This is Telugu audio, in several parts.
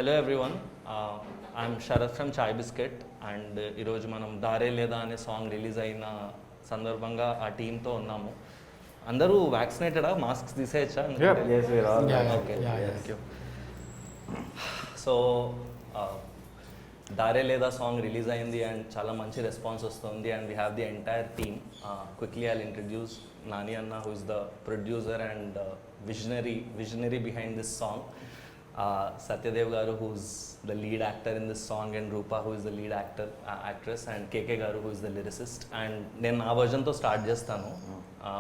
Hello everyone, I'm Sharath from Chai Bisket and ఈరోజు మనం దారే లేదా అనే సాంగ్ రిలీజ్ అయిన సందర్భంగా ఆ టీంతో ఉన్నాము. అందరూ వ్యాక్సినేటెడా? మాస్క్స్ తీసేయచ్చా? Yes, we're all okay, vaccinated. Thank you. So దారే లేదా సాంగ్ రిలీజ్ అయింది అండ్ చాలా మంచి రెస్పాన్స్ వస్తుంది and we have the entire team. Quickly I'll introduce Nani అన్న, who is the producer and visionary behind this song. Satyadev garu, who's the lead actor in this song, and Rupa, who is the lead actress, and KK garu, who is the lyricist. And నేను ఆ వర్జన్తో స్టార్ట్ చేస్తాను.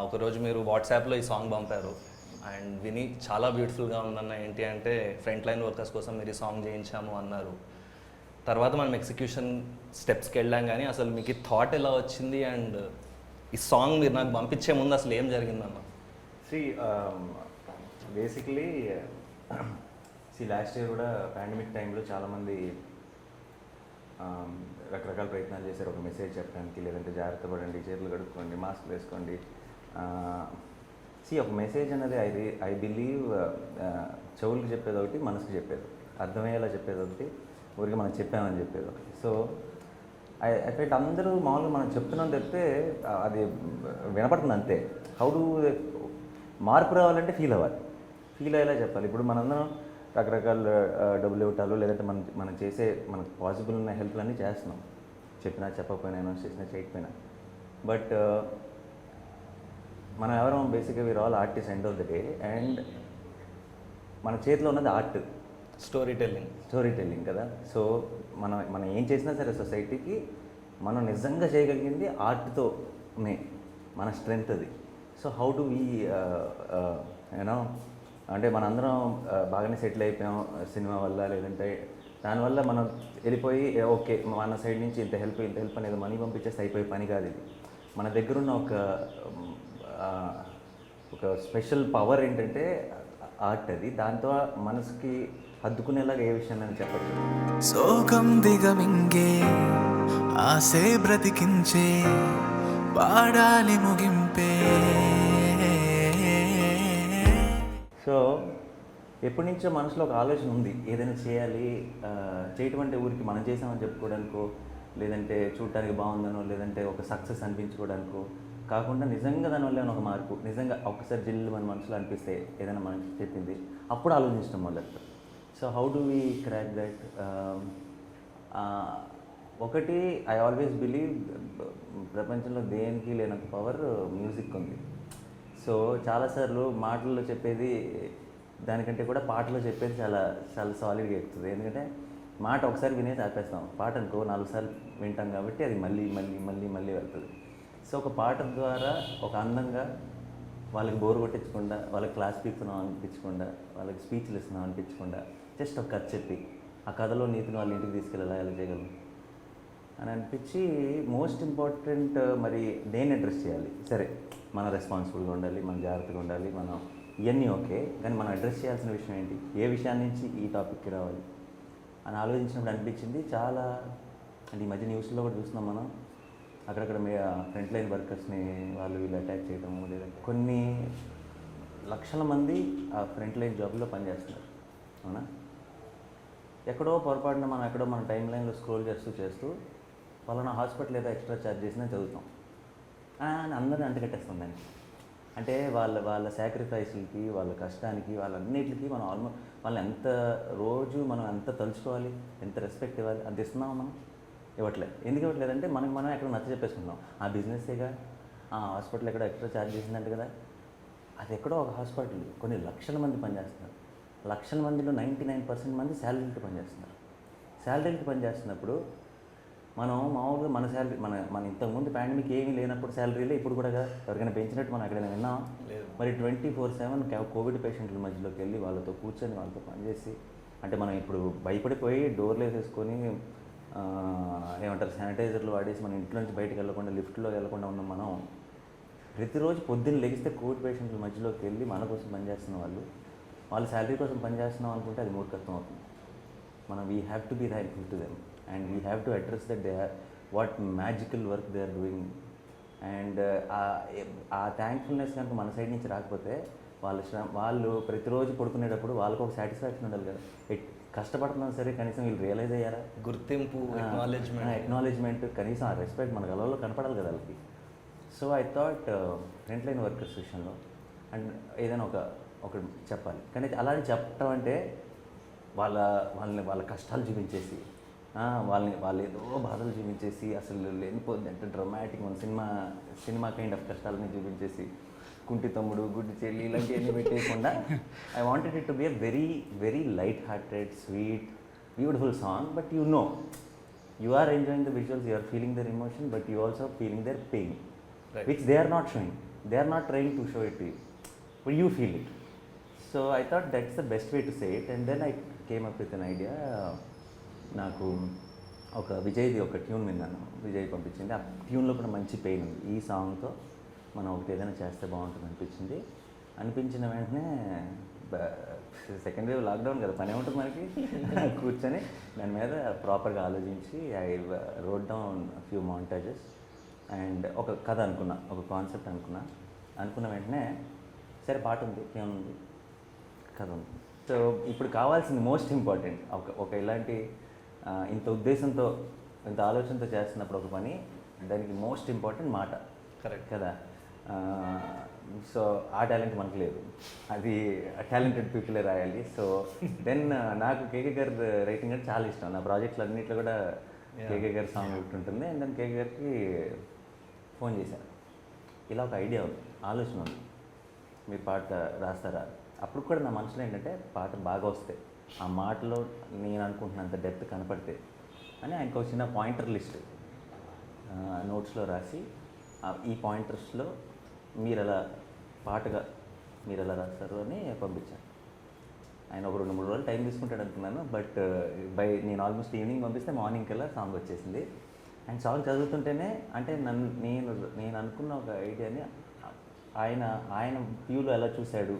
ఒకరోజు మీరు వాట్సాప్లో ఈ సాంగ్ పంపారు అండ్ విని చాలా బ్యూటిఫుల్గా ఉందన్న. ఏంటి అంటే ఫ్రంట్ లైన్ వర్కర్స్ కోసం మీరు ఈ సాంగ్ చేయించాము అన్నారు. తర్వాత మనం ఎగ్జిక్యూషన్ స్టెప్స్కి వెళ్ళాం, కానీ అసలు మీకు ఈ థాట్ ఎలా వచ్చింది అండ్ ఈ సాంగ్ మీరు నాకు పంపించే ముందు అసలు ఏం జరిగిందన్న? బేసిక్లీ లాస్ట్ ఇయర్ కూడా పాండమిక్ టైంలో చాలామంది రకరకాల ప్రయత్నాలు చేశారు. ఒక మెసేజ్ చెప్పడానికి, లేదంటే జాగ్రత్త పడండి, చేతులు కడుక్కోండి, మాస్క్ వేసుకోండి. ఒక మెసేజ్ అనేది ఐ బిలీవ్ చెవులకు చెప్పేది ఒకటి, మనసుకు చెప్పేది, అర్థమయ్యేలా చెప్పేది ఒకటి, ఊరికి మనం చెప్పామని చెప్పేది ఒకటి. సో ఎఫెక్ట్ అందరూ మామూలుగా మనం చెప్తున్నాం తప్పితే అది వినపడుతుంది అంతే. హౌ డు మార్పు రావాలంటే ఫీల్ అవ్వాలి, ఫీల్ అయ్యేలా చెప్పాలి. ఇప్పుడు మనందరం రకరకాల డబ్బులు ఇవ్వటాలు, లేదంటే మనం చేసే మనకు పాసిబుల్ ఉన్న హెల్ప్లన్నీ చేస్తున్నాం, చెప్పినా చెప్పకపోయినా, అనౌన్స్ చేసినా చేయకపోయినా. బట్ మనం ఎవరో బేసిక్గా we're all artist end of the day. And మన చేతిలో ఉన్నది ఆర్ట్, స్టోరీ టెల్లింగ్ కదా. సో మనం ఏం చేసినా సరే సొసైటీకి మనం నిజంగా చేయగలిగింది ఆర్ట్తోనే, మన స్ట్రెంగ్త్ అది. So how do we you know అంటే మనందరం బాగానే సెటిల్ అయిపోయాం సినిమా వల్ల, లేదంటే దానివల్ల మనం వెళ్ళిపోయి ఓకే మన సైడ్ నుంచి ఇంత హెల్ప్ అనేది మనీ పంపించేస్తే అయిపోయే పని కాదు ఇది. మన దగ్గర ఉన్న ఒక స్పెషల్ పవర్ ఏంటంటే ఆర్ట్. అది దాంతో మనసుకి హద్దుకునేలాగా ఏ విషయాన్ని చెప్పచ్చు. శోకం దిగమింగే ఆసే బ్రతికించే పాడాలి ముగింపే. సో ఎప్పటి నుంచో మనసులో ఒక ఆలోచన ఉంది, ఏదైనా చేయాలి. చేయటం అంటే ఊరికి మనం చేసామని చెప్పుకోవడానికో, లేదంటే చూడటానికి బాగుందనో, లేదంటే ఒక సక్సెస్ అనిపించుకోవడానికో కాకుండా నిజంగా దానివల్ల ఏమైనా ఒక మార్పు, నిజంగా ఒక్కసారి జిల్లు మన మనసులో అనిపిస్తే ఏదైనా మనకి చెప్పింది అప్పుడు ఆలోచించడం మొదలు. So how do we crack that? ఒకటి, ఐ ఆల్వేస్ బిలీవ్ ప్రపంచంలో దేనికి లేనంత పవర్ మ్యూజిక్ ఉంది. సో చాలాసార్లు మాటల్లో చెప్పేది దానికంటే కూడా పాటలో చెప్పేది చాలా చాలా సాలిడ్గా ఎక్కుతుంది. ఎందుకంటే మాట ఒకసారి వినేసి ఆపేస్తాం, పాట అనుకో 4 సార్లు వింటాం కాబట్టి అది మళ్ళీ మళ్ళీ మళ్ళీ మళ్ళీ వెళ్తుంది. సో ఒక పాట ద్వారా ఒక అందంగా వాళ్ళకి బోర్ కొట్టించకుండా, వాళ్ళకి క్లాస్ పీకుతున్నాం అనిపించకుండా, వాళ్ళకి స్పీచ్లు ఇస్తున్నాం అనిపించకుండా, జస్ట్ ఒక కథ చెప్పి ఆ కథలో నీతిని వాళ్ళ ఇంటికి తీసుకెళ్ళాలా, ఎలా చేయగలం అని అనిపించి, మోస్ట్ ఇంపార్టెంట్ మరి దేన్ని అడ్రస్ చేయాలి. సరే మన రెస్పాన్సిబుల్గా ఉండాలి, మన జాగ్రత్తగా ఉండాలి, మనం ఇవన్నీ ఓకే, కానీ మనం అడ్రస్ చేయాల్సిన విషయం ఏంటి, ఏ విషయాన్ని నుంచి ఈ టాపిక్కి రావాలి అని ఆలోచించినప్పుడు అనిపించింది. చాలా అంటే ఈ మధ్య న్యూస్లో కూడా చూస్తున్నాం మనం, అక్కడక్కడ ఫ్రంట్ లైన్ వర్కర్స్ని వాళ్ళు వీళ్ళు అటాక్ చేయడము, లేదా కొన్ని లక్షల మంది ఆ ఫ్రంట్ లైన్ జాబ్లో పనిచేస్తున్నారు. అవునా? ఎక్కడో పొరపాటున మనం ఎక్కడో మన టైం లైన్లో స్క్రోల్ చేస్తూ పలానా హాస్పిటల్ ఏదో ఎక్స్ట్రా ఛార్జ్ చేసినా చదువుతాం అని అందరినీ అంటగట్టేస్తాం దానికి. అంటే వాళ్ళ సాక్రిఫైస్లకి, వాళ్ళ కష్టానికి, వాళ్ళన్నిటికీ మనం వాళ్ళని రోజు మనం ఎంత తలుచుకోవాలి, ఎంత రెస్పెక్ట్ ఇవ్వాలి, అంత ఇస్తున్నామా మనం? ఇవ్వట్లేదు. ఎందుకు ఇవ్వట్లేదంటే మనం ఎక్కడ నచ్చ చెప్పేసుకుంటాం. ఆ బిజినెస్సేగా, ఆ హాస్పిటల్ ఎక్కడో ఎక్స్ట్రా ఛార్జ్ చేసిందంటే కదా, అది ఎక్కడో ఒక హాస్పిటల్ కొన్ని లక్షల మంది పనిచేస్తున్నారు. లక్షల మందిలో 99% మంది శాలరీలకి పనిచేస్తున్నారు. శాలరీలకి పనిచేస్తున్నప్పుడు మనం మామూలుగా మన శాలరీ మన ఇంతకుముందు పాండమిక్ ఏమీ లేనప్పుడు శాలరీలే ఇప్పుడు కూడా ఎవరికైనా పెంచినట్టు మనం ఎక్కడైనా విన్నాం. మరి 24/7 కోవిడ్ పేషెంట్ల మధ్యలోకి వెళ్ళి వాళ్ళతో కూర్చొని వాళ్ళతో పనిచేసి, అంటే మనం ఇప్పుడు భయపడిపోయి డోర్లు వేసేసుకొని ఏమంటారు శానిటైజర్లు వాడేసి మన ఇంట్లో నుంచి బయటకు వెళ్ళకుండా, లిఫ్ట్లో వెళ్ళకుండా ఉన్నాం. మనం ప్రతిరోజు పొద్దున్న లెగిస్తే కోవిడ్ పేషెంట్ల మధ్యలోకి వెళ్ళి మన కోసం పనిచేస్తున్న వాళ్ళు శాలరీ కోసం పనిచేస్తున్నాం అనుకుంటే అది మూర్ఖత్వం అవుతుంది. మనం we have to be thankful to them and we have to address that they are what magical work they are doing. And ఆ థ్యాంక్ఫుల్నెస్ కనుక మన సైడ్ నుంచి రాకపోతే వాళ్ళు ప్రతిరోజు పడుకునేటప్పుడు వాళ్ళకు ఒక సాటిస్ఫాక్షన్ ఉండాలి కదా. కష్టపడుతున్నాం సరే కనీసం వీళ్ళు రియలైజ్ అయ్యారా, గుర్తింపు, ఎక్నాలెడ్జ్మెంట్, కనీసం ఆ రెస్పెక్ట్ మన కళ్ళలో కనపడాలి కదా వాళ్ళకి. So I thought front line workers విషయంలో అండ్ ఏదైనా ఒకటి చెప్పాలి. కానీ అలాంటి చెప్పటం అంటే వాళ్ళ కష్టాలు చూపించేసి వాళ్ళు ఏదో బాధలు చూపించేసి అసలు లేనిపోద్ది అంటే డ్రమాటిక్ మన సినిమా కైండ్ ఆఫ్ కష్టాలని చూపించేసి కుంటి తమ్ముడు, గుడ్డి చెల్లి ఇలాంటివన్నీ పెట్టేయకుండా I wanted it to be a very very light hearted, sweet, beautiful song. But you are enjoying the visuals, you are feeling their emotion, but you also feeling their pain, right, which they are not showing. They are not trying to show it to you, but you feel it. So I thought that's the best way to say it. And then I came up with an idea. నాకు ఒక విజయ్ది ఒక ట్యూన్ విన్నాను, విజయ్ పంపించింది. ఆ ట్యూన్లో కూడా మంచి పెయిన్ ఉంది. ఈ సాంగ్తో మనం ఒకటి ఏదైనా చేస్తే బాగుంటుంది అనిపించిన వెంటనే సెకండ్ వేవ్ లాక్డౌన్ కదా, పని ఉంటుంది మనకి. కూర్చొని దాని మీద ప్రాపర్గా ఆలోచించి I wrote down few montages and ఒక కథ అనుకున్నా, ఒక కాన్సెప్ట్ అనుకున్న వెంటనే సరే పాట ఉంది, ఏముంది, కథ ఉంది. సో ఇప్పుడు కావాల్సింది మోస్ట్ ఇంపార్టెంట్ ఒక ఇలాంటి ఇంత ఉద్దేశంతో ఇంత ఆలోచనతో చేస్తున్నప్పుడు ఒక పని, దానికి మోస్ట్ ఇంపార్టెంట్ మాట. కరెక్ట్ కదా. సో ఆ టాలెంట్ మనకు లేదు, అది టాలెంటెడ్ పీపులే రాయాలి. సో దెన్ నాకు కేకే గారి రైటింగ్ అంటే చాలా ఇష్టం. నా ప్రాజెక్టులు అన్నింటిలో కూడా కేకే గారి సాంగ్ ఒకటి ఉంటుంది. అండ్ దెన్ కేకే గారికి ఫోన్ చేశాను, ఇలా ఒక ఐడియా ఉంది, ఆలోచన ఉంది, మీరు పాట రాస్తారా. అప్పుడు కూడా నా మనసులో ఏంటంటే పాట బాగా వస్తే, ఆ మాటలో నేను అనుకుంటున్నంత డెప్త్ కనపడితే అని ఆయనకు ఒక చిన్న పాయింటర్ లిస్ట్ నోట్స్లో రాసి, ఈ పాయింటర్స్లో మీరు ఎలా పాటగా మీరు ఎలా రాస్తారు అని పంపించాను. ఆయన ఒక 2-3 రోజులు టైం తీసుకుంటాడు అనుకున్నాను. బట్ నేను ఆల్మోస్ట్ ఈవినింగ్ పంపిస్తే మార్నింగ్ కల్లా సాంగ్ వచ్చేసింది. అండ్ సాంగ్ చదువుతుంటేనే అంటే నేను అనుకున్న ఒక ఐడియాని ఆయన వ్యూలో ఎలా చూశాడు,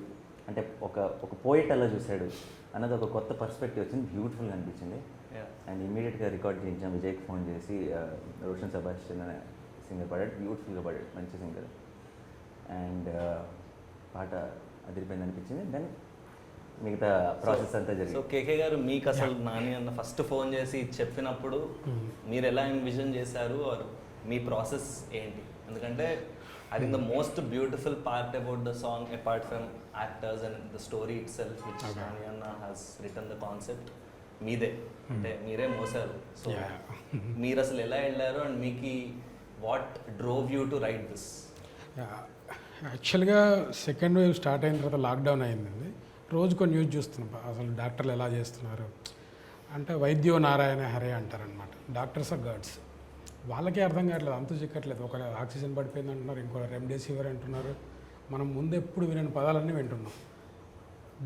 అంటే ఒక పోయిట్ ఎలా చూశాడు అన్నది ఒక కొత్త పర్స్పెక్టివ్ వచ్చింది, బ్యూటిఫుల్గా అనిపించింది. అండ్ ఇమీడియట్గా రికార్డ్ చేయించాం. విజయ్కి ఫోన్ చేసి రోషన్ సెబాస్టియన్ అనే సింగర్ పాడాడు, బ్యూటిఫుల్గా పాడాడు, మంచి సింగర్. అండ్ పాట అదిరిపోయింది అనిపించింది. దెన్ మిగతా ప్రాసెస్ అంతా జరిగింది. సో కేకే గారు మీకు అసలు నాని అన్న ఫస్ట్ ఫోన్ చేసి చెప్పినప్పుడు మీరు ఎలా ఎన్విజన్ చేశారు, ఆర్ మీ ప్రాసెస్ ఏంటి? ఎందుకంటే I think the most beautiful part about the song, apart from actors and the story itself, which Nani Anna has written the concept, మీదే అంటే మీరే మోసారు. సో మీరు అసలు ఎలా వెళ్ళారు అండ్ మీకు what drove you to right this? యాక్చువల్గా సెకండ్ వేవ్ స్టార్ట్ అయిన తర్వాత లాక్డౌన్ అయిందండి. రోజుకో న్యూస్ చూస్తున్నాం, అసలు డాక్టర్లు ఎలా చేస్తున్నారు అంటే వైద్యో నారాయణ హరే అంటారనమాట. Doctors are gods. వాళ్ళకే అర్థం కావట్లేదు, అంతు చిక్కట్లేదు. ఒక ఆక్సిజన్ పడిపోయింది అంటున్నారు, ఇంకో రెమ్డెసివిర్ అంటున్నారు. మనం ముందు ఎప్పుడు వినని పదాలన్నీ వింటున్నాం.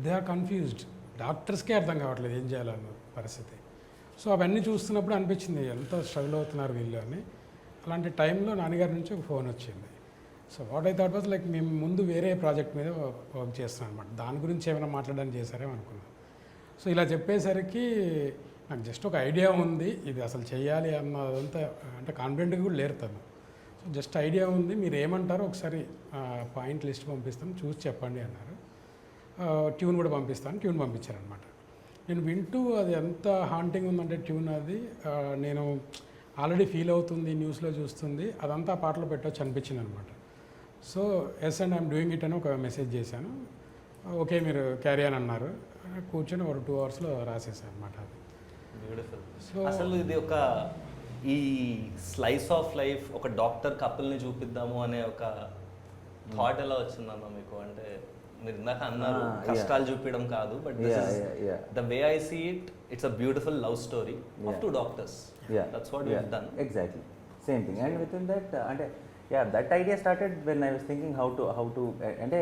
They are confused. డాక్టర్స్కే అర్థం కావట్లేదు ఏం చేయాలన్న పరిస్థితి. సో అవన్నీ చూస్తున్నప్పుడు అనిపించింది ఎంత స్ట్రగుల్ అవుతున్నారు వీళ్ళు అని. అలాంటి టైంలో నాన్నగారి నుంచి ఒక ఫోన్ వచ్చింది. So what I thought was like మేము ముందు వేరే ప్రాజెక్ట్ మీద వర్క్ చేస్తున్నాం అనమాట, దాని గురించి ఏమైనా మాట్లాడడానికి చేశారేమో అనుకున్నాం. సో ఇలా చెప్పేసరికి నాకు జస్ట్ ఒక ఐడియా ఉంది, ఇది అసలు చేయాలి అన్నదంతా అంటే కాన్ఫిడెంట్గా కూడా లేరు తను. సో జస్ట్ ఐడియా ఉంది, మీరు ఏమంటారో ఒకసారి పాయింట్ లిస్ట్ పంపిస్తాను, చూసి చెప్పండి అన్నారు. ట్యూన్ కూడా ట్యూన్ పంపించారనమాట. నేను వింటూ అది ఎంత హాంటింగ్ ఉందంటే ట్యూన్ అది నేను ఆల్రెడీ ఫీల్ అవుతుంది, న్యూస్లో చూస్తుంది, అదంతా ఆ పాటలో పెట్టవచ్చు అనిపించింది అనమాట. So yes and I'm doing it అని ఒక మెసేజ్ చేశాను. ఓకే మీరు క్యారీ అని అన్నారు. కూర్చొని ఒక 2 అవర్స్లో రాసేసాను అనమాట. అది బ్యూటిఫుల్. సో అసలు ఇది ఒక ఈ స్లైస్ ఆఫ్ లైఫ్ ఒక డాక్టర్ కపుల్ని చూపిద్దాము అనే ఒక థాట్ ఎలా వచ్చిందన్న మీకు? అంటే మీరు ఇందాక అన్నారు కష్టాలు చూపించడం కాదు, but the way I see it, it's a beautiful love story of 2 doctors. That's what you've done. Exactly, same thing. And within that అంటే that idea started when I was thinking how to అంటే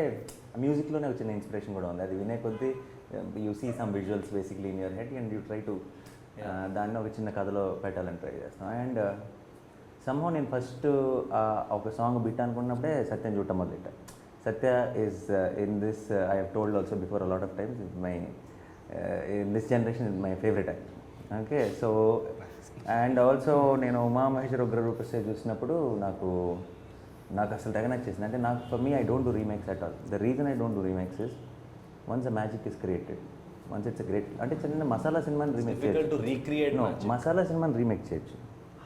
మ్యూజిక్లోనే వచ్చిన ఇన్స్పిరేషన్ కూడా ఉంది. అది వినే కొద్దీ you see some visuals basically in your head and you try to దాన్ని ఒక చిన్న కథలో పెట్టాలని ట్రై చేస్తాం. అండ్ సమ్హౌ నేను ఫస్ట్ ఒక సాంగ్ బిట్ అనుకున్నప్పుడే సత్యం చూడటం మొదలెట్టా. Satya is in this I have told also before a lot of times in this generation is my favourite actor. Okay, so and also నేను ఉమా మహేశ్వర ఉగ్ర రూపస్తే చూసినప్పుడు నాకు అసలు తెగ నచ్చేసింది. అంటే నాకు for me I don't do remakes at all. The reason I don't do remakes is once the magic is created once it's great. అంటే చిన్న మసాలా సినిమాని రీమేక్ డిఫికల్ట్ టు చేయొచ్చు. రీక్రియేట్ నో, మసాలా సినిమాని రీమేక్ చేయొచ్చు,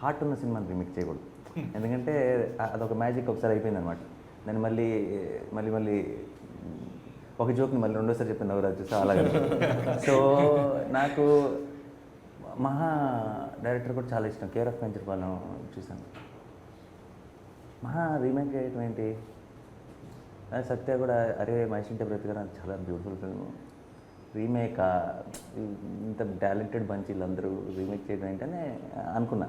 హార్ట్ ఉన్న సినిమాని రీమేక్ చేయకూడదు. ఎందుకంటే అదొక మ్యాజిక్ ఒకసారి అయిపోయింది అనమాట. నేను మళ్ళీ మళ్ళీ మళ్ళీ ఒక జోక్ని మళ్ళీ రెండోసారి చెప్పిన నవ్వురాజు, సో అలాగే. సో నాకు మహా డైరెక్టర్ కూడా చాలా ఇష్టం, కేర్ ఆఫ్ పెంచపాలెం చూశాను. మహా రీమేక్ చేయటం ఏంటి, సత్య కూడా అరే మహేషింటే బ్రతిగా చాలా బ్యూటిఫుల్ ఫిల్మ్, రీమేక్ ఇంత టాలెంటెడ్ బంచ్ వీళ్ళందరూ రీమేక్ చేయడం ఏంటని అనుకున్నా.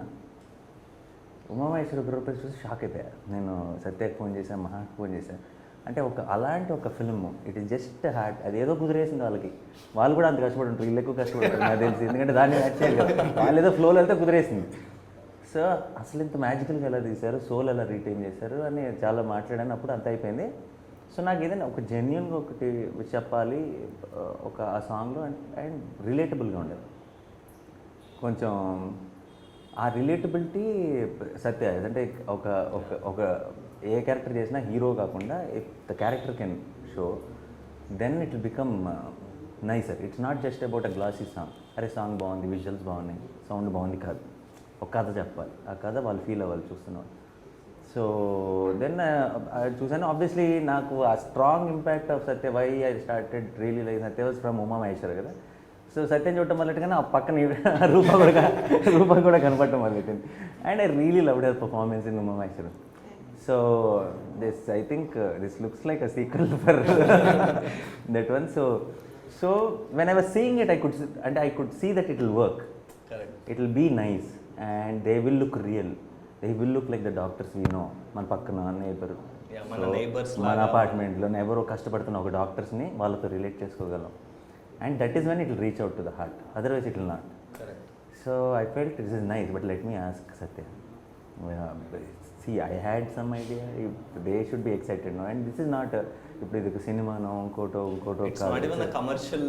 ఉమామహేశ్వర గ్రూప్ చూసి షాక్ అయిపోయా నేను. సత్యకి ఫోన్ చేశాను, మహాకి ఫోన్ చేశాను. అంటే అలాంటి ఒక film, it is just heart, అది ఏదో కుదిరేసింది వాళ్ళకి. వాళ్ళు కూడా అంత కష్టపడి ఉంటారు, వీళ్ళు ఎక్కువ కష్టపడతారు నాకు తెలిసి, ఎందుకంటే దాన్ని మ్యాచ్ చేయాలి కదా. వాళ్ళు ఏదో ఫ్లోలో వెళ్తే కుదిరేసింది. సో అసలు ఇంత మ్యాజికల్గా ఎలా తీశారు, సోల్ ఎలా రీటైన్ చేశారు అని చాలా మాట్లాడాను. అప్పుడు అంత అయిపోయింది. సో నాకు ఏదైనా ఒక జెన్యున్గా ఒకటి చెప్పాలి ఒక ఆ సాంగ్లో, అండ్ రిలేటబుల్గా ఉండేది కొంచెం. ఆ రిలేటబిలిటీ సత్య అంటే ఒక ఒక ఒక ఏ క్యారెక్టర్ చేసినా హీరో కాకుండా if the character can show, then it will become nicer. It's not just about a glossy song, అరే సాంగ్ బాగుంది, విజువల్స్ బాగున్నాయి, సౌండ్ బాగుంది కాదు. ఒక కథ చెప్పాలి, ఆ కథ వాళ్ళు ఫీల్ అవ్వాలి చూస్తున్నారు. సో దెన్ చూసాను. ఆబ్వియస్లీ నాకు ఆ strong impact of Satya, why I started really like Satya was from Umamaheshwar కదా. సో సత్యం చూడటం మొదలెట్టుగానే ఆ పక్కన రూప కూడా కనపడటం మొదలెట్టింది. And I really loved her performance in Umamaheswaram. So this I think this looks like a sequel for that one. So when I was seeing it I could see that it will work. Correct. It will be nice and they will look real. They will look like the doctors we know. మన పక్కన నేబర్, మన neighbors మన అపార్ట్మెంట్లో ఎవరో కష్టపడుతున్న ఒక డాక్టర్స్ని వాళ్ళతో రిలేట్ చేసుకోగలం. And that is when it will reach out to the heart. Otherwise it will not. Correct. So I felt this is nice, but let me ask Satya. See, I had some idea. They should be excited now. And this is not ఇప్పుడు ఇది సినిమా ఇంకోటో It's not even a commercial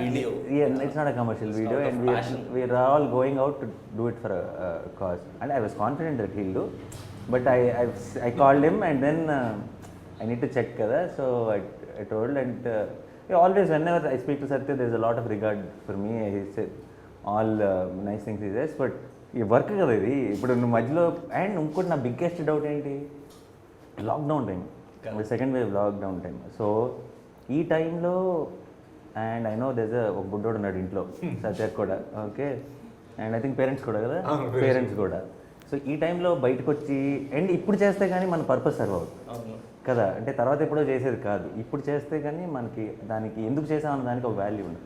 video. Yeah, it's not a commercial It's video, out of and passion. we are all going out to do it for a cause. And I was confident that he'll do, but I called him, and then I need to check kada. So I told, and always whenever I speak to Satya, there's a lot of regard for me. He said all nice things he says, but ఈ వర్క్ కదా ఇది ఇప్పుడు మధ్యలో. అండ్ ఇంకోటి నా బిగ్గెస్ట్ డౌట్ ఏంటి, lockdown time, second wave lockdown time. So ఈ టైంలో, అండ్ ఐ నో దేస్ ఒక బుడ్డోడు ఉన్నాడు ఇంట్లో, సత్య కూడా, okay, and I think parents కూడా కదా, పేరెంట్స్ కూడా. సో ఈ టైంలో బయటకు వచ్చి, అండ్ ఇప్పుడు చేస్తే కానీ మన పర్పస్ సర్వ్ అవుతుంది కదా. అంటే తర్వాత ఎప్పుడో చేసేది కాదు, ఇప్పుడు చేస్తే కానీ మనకి దానికి ఎందుకు చేసామన్న దానికి ఒక వాల్యూ ఉంది.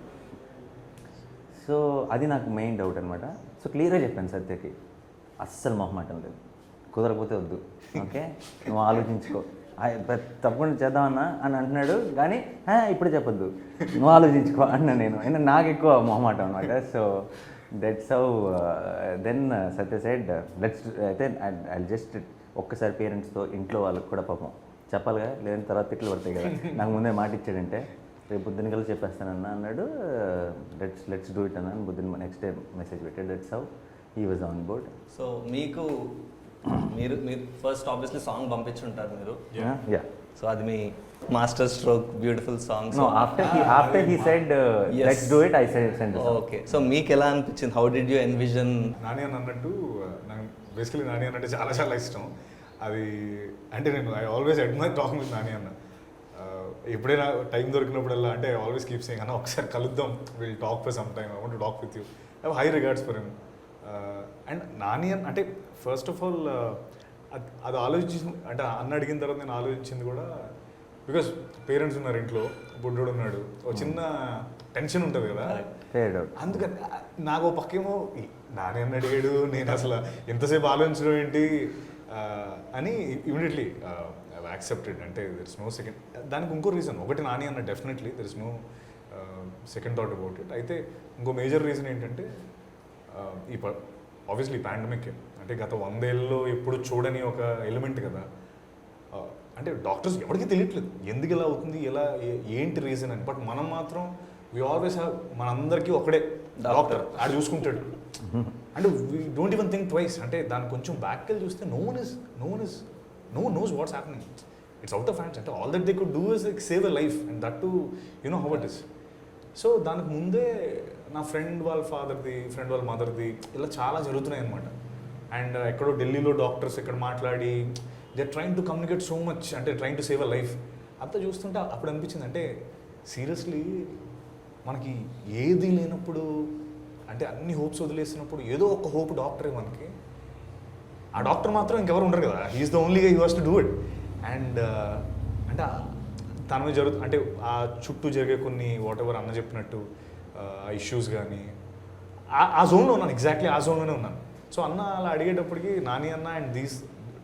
సో అది నాకు మెయిన్ డౌట్ అనమాట. సో క్లియర్గా చెప్పాను సత్యకి, అస్సలు మొహమాటం లేదు, కుదరకపోతే వద్దు, ఓకే, నువ్వు ఆలోచించుకో, తప్పకుండా చేద్దామన్నా అని అంటున్నాడు. కానీ ఇప్పుడు చెప్పొద్దు, నువ్వు ఆలోచించుకో అన్నా నేను. ఎందుకంటే నాకు ఎక్కువ మొహమాటం అనమాట. So that's how then Satya said let's. అయితే ఐ జస్ట్ ఒక్కసారి పేరెంట్స్తో, ఇంట్లో వాళ్ళకి కూడా పాపం చెప్పాలిగా, లేదంటే తర్వాత తిట్లు పడతాయి కదా. నాకు ముందే మాట ఇచ్చాడంటే రేపు పొద్దున్న కలిసి చెప్పేస్తానన్నా అన్నాడు. లెట్స్ డూ ఇట్ అన్న, పొద్దున్న నెక్స్ట్ డే మెసేజ్ పెట్టాడు. That's how he was on board. So మీకు మీరు ఫస్ట్ ఆబ్వియస్లీ సాంగ్ పంపించుంటారు మీరు. యా. సో అది మీ master stroke, beautiful song. No, after he said Yes. let's do it, I said send it. Okay. So మీకు ఎలా అనిపించింది, how did you envision? Nani అని అన్నట్టు నాకు బేసికలీ నాని అన్నట్టు చాలా చాలా ఇష్టం. అది అంటే నేను I always admire talking with Nani అన్న. ఎప్పుడైనా టైం దొరికినప్పుడల్లా, అంటే ఐ ఆల్వేస్ కీప్ సేయింగ్ అన్న ఒకసారి కలుద్దాం, will talk for some time, I want to talk with you. I have high regards for him. And Nani అంటే ఫస్ట్ ఆఫ్ ఆల్ అది ఆలోచించింది, అంటే అన్న అడిగిన తర్వాత నేను ఆలోచించింది కూడా, బికాస్ పేరెంట్స్ ఉన్నారు ఇంట్లో, బుడ్డోడు ఉన్నాడు, ఒక చిన్న టెన్షన్ ఉంటుంది కదా. అందుకని నాకు ఒక పక్కేమో నాని అన్న అడిగాడు, నేను అసలు ఎంతసేపు ఆలోచించడం ఏంటి అని ఇమీడియట్లీ యాక్సెప్టెడ్. అంటే దెర్ ఇస్ నో సెకండ్. దానికి ఇంకో రీజన్, ఒకటి నాని అన్న definitely there is no second thought about it. అయితే ఇంకో మేజర్ రీజన్ ఏంటంటే ఈ ఆబ్వియస్లీ పాండమిక్, అంటే గత 100 ఏళ్ళలో ఎప్పుడు చూడని ఒక ఎలిమెంట్ కదా. అంటే డాక్టర్స్ ఎవరికి తెలియట్లేదు ఎందుకు ఇలా అవుతుంది, ఎలా ఏంటి రీజన్ అని. బట్ మనం మాత్రం వీ ఆల్వేస్ హ్యావ్, మనందరికీ ఒకడే డాక్టర్, ఆడు చూసుకుంటాడు. అంటే we don't even think twice. అంటే దాన్ని కొంచెం బ్యాక్ వెళ్ళి చూస్తే no one knows what's happening. It's out of hands. అంటే all that they could do is like save a life, and that too how it is. So దానికి ముందే నా ఫ్రెండ్ వాళ్ళ ఫాదర్ది, ఫ్రెండ్ వాళ్ళ మదర్ది ఇలా చాలా జరుగుతున్నాయి అనమాట. అండ్ ఎక్కడో ఢిల్లీలో డాక్టర్స్ ఇక్కడ మాట్లాడి they trying to communicate so much, అంటే trying to save a life. అంతా చూస్తుంటే అప్పుడు అనిపించింది, అంటే సీరియస్లీ మనకి ఏది లేనప్పుడు, అంటే అన్ని హోప్స్ వదిలేసినప్పుడు ఏదో ఒక హోప్ డాక్టరే మనకి. ఆ డాక్టర్ మాత్రం ఇంకెవరు ఉండరు కదా, he's the only he was to do it. And అంటే తన మీద అంటే ఆ చుట్టూ జరిగే కొన్ని వాట్ ఎవర్ అన్న చెప్పినట్టు ఆ ఇష్యూస్ కానీ ఆ జోన్లో ఉన్నాను, ఎగ్జాక్ట్లీ ఆ జోన్లోనే ఉన్నాను. సో అన్న అలా అడిగేటప్పటికి నాని అన్న అండ్ దీస్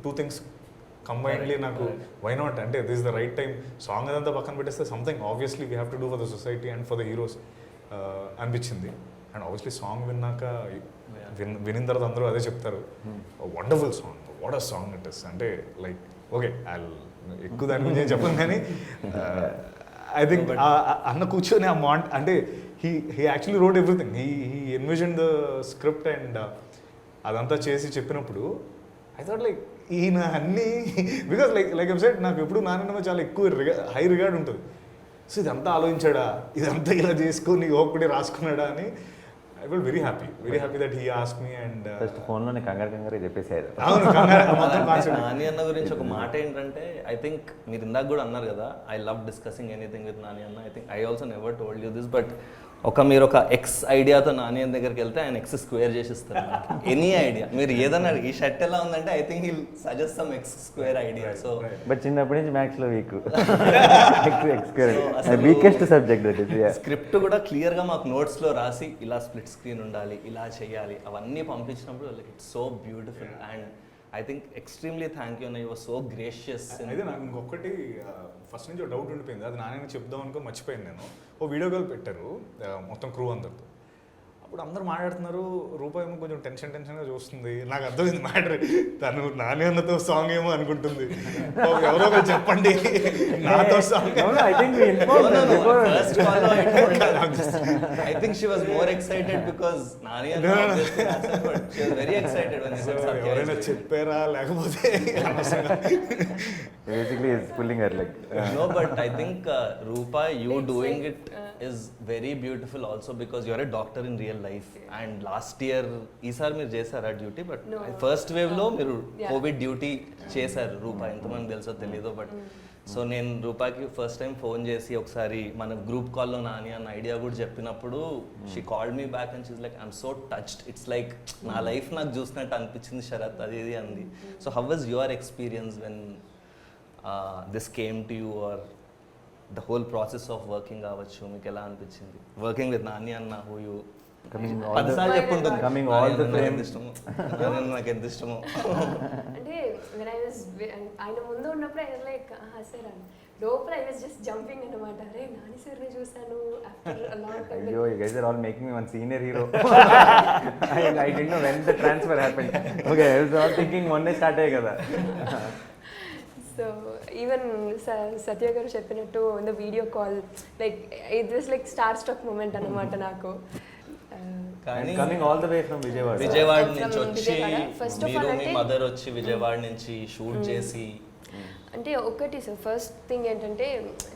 టూ థింగ్స్ కంబైన్డ్లీ నాకు వై నాట్, అంటే this the right time. Song అదంతా పక్కన పెట్టేస్తే something obviously we have to do for the society and for the heroes అనిపించింది. అండ్ ఆబ్వియస్లీ సాంగ్ విన్నాక వినిన తర్వాత అందరూ అదే చెప్తారు, wonderful song, what a song it is. అంటే లైక్ ఓకే, ఎక్కువ దాని గురించి ఏం చెప్పను, కానీ ఐ థింక్ అన్న కూర్చొని ఆ అంటే he actually road everything, he envision the script and అదంతా చేసి చెప్పినప్పుడు ఐ థాట్ లైక్ ఈయన అన్నీ, బికాస్ లైక్ వెబ్సైట్ నాకు ఎప్పుడు నాన్న చాలా ఎక్కువ హై రిగార్డ్ ఉంటుంది. సో ఇదంతా ఆలోచించాడా, ఇదంతా ఇలా చేసుకొని ఒకటి రాసుకున్నాడా అని I feel very happy that he ask me. And first ఫోన్లోనే కంగారు చెప్పేసారు. అవును, నాని అన్న గురించి ఒక మాట ఏంటంటే, ఐ థింక్ మీరు ఇందాక కూడా అన్నారు కదా, I love discussing anything with Nani అన్న. I think I also never told you this, but మీరు ఒక ఎక్స్ ఐడియాతో నాని అన్న దగ్గరికి వెళ్తే ఆయన ఎక్స్ స్క్వేర్ చేసిస్తారు. ఎనీ ఐడియా మీరు ఏదన్నా, ఈ షర్ట్ ఎలా ఉందంటే I think he'll suggest some X square idea. So but చిన్నప్పటి నుంచి మ్యాథ్స్లో వీక్, వీకెస్ట్ సబ్జెక్ట్. స్క్రిప్ట్ కూడా క్లియర్గా మాకు నోట్స్లో రాసి ఇలా స్ప్లిట్ స్క్రీన్ ఉండాలి, ఇలా చేయాలి, అవన్నీ పంపించినప్పుడు it's so beautiful. And I think extremely thank you అన్న, యూ వాజ్ సో గ్రేషియస్. అయితే నాకు ఇంకొకటి ఫస్ట్ నుంచి డౌట్ ఉండిపోయింది, అది నాన్న చెప్దాం అనుకో మర్చిపోయాను నేను. ఓ వీడియో కాల్ పెట్టారు మొత్తం క్రూ అందరితో. అప్పుడు అందరూ మాట్లాడుతున్నారు, రూపాయి ఏమో కొంచెం టెన్షన్గా చూస్తుంది. నాకు అర్థమైంది మ్యాటర్, తను నాని అన్నతో సాంగ్ ఏమో అనుకుంటుంది, ఎవరో ఒకరు చెప్పండి నాతో song. I think she was more excited because Nani and obviously answered, but she was very excited when he said Satya. ఎవరైనా చెప్పారా లేకపోతే basically is pulling her leg. No, but I think Rupa, you doing it is very beautiful also because you're a doctor in real life. And last year ఈసారి మీరు చేశారా డ్యూటీ, బట్ ఫస్ట్ వేవ్ లో మీరు కోవిడ్ డ్యూటీ చేశారు. రూపా ఎంతమంది తెలుసో తెలీదు, బట్ సో నేను రూపాకి ఫస్ట్ టైం ఫోన్ చేసి ఒకసారి మన గ్రూప్ కాల్లో నాని అన్న ఐడియా కూడా చెప్పినప్పుడు she called me back and she's like I'm so touched, it's like నా లైఫ్ నాకు చూసినట్టు అనిపించింది శరత్, అది ఇది అంది. So how was your experience when this came to you, or the whole process of working కావచ్చు, మీకు ఎలా అనిపించింది వర్కింగ్ విత్ నాని అన్న? హూ యూ పదిసార్లు చెప్పుంటుంది నాకు ఎంత ఇష్టమో. అంటే ఆయన ముందు ఉన్నప్పుడు ఆయన లైక్ సార్ అని లోపల ఐ వాజ్ జస్ట్ జంపింగ్ అన్నమాట. అరే నాని సార్ని చూసాను ఆఫ్టర్ అ లాంగ్ టైం. అయ్యో, you guys are all making me one senior hero. I didn't know when the transfer happened. Okay, I was all thinking మొన్నే స్టార్ట్ అయ్యే కదా. సో ఈవెన్ సత్య గారు చెప్పినట్టు in the video call like it was like star struck moment అన్నమాట నాకు. Coming all the way from Vijayawada నుంచి వచ్చి మీరు మీ మదర్ వచ్చి విజయవాడ నుంచి షూట్ చేసి, అంటే ఒకటి సార్ ఫస్ట్ థింగ్ ఏంటంటే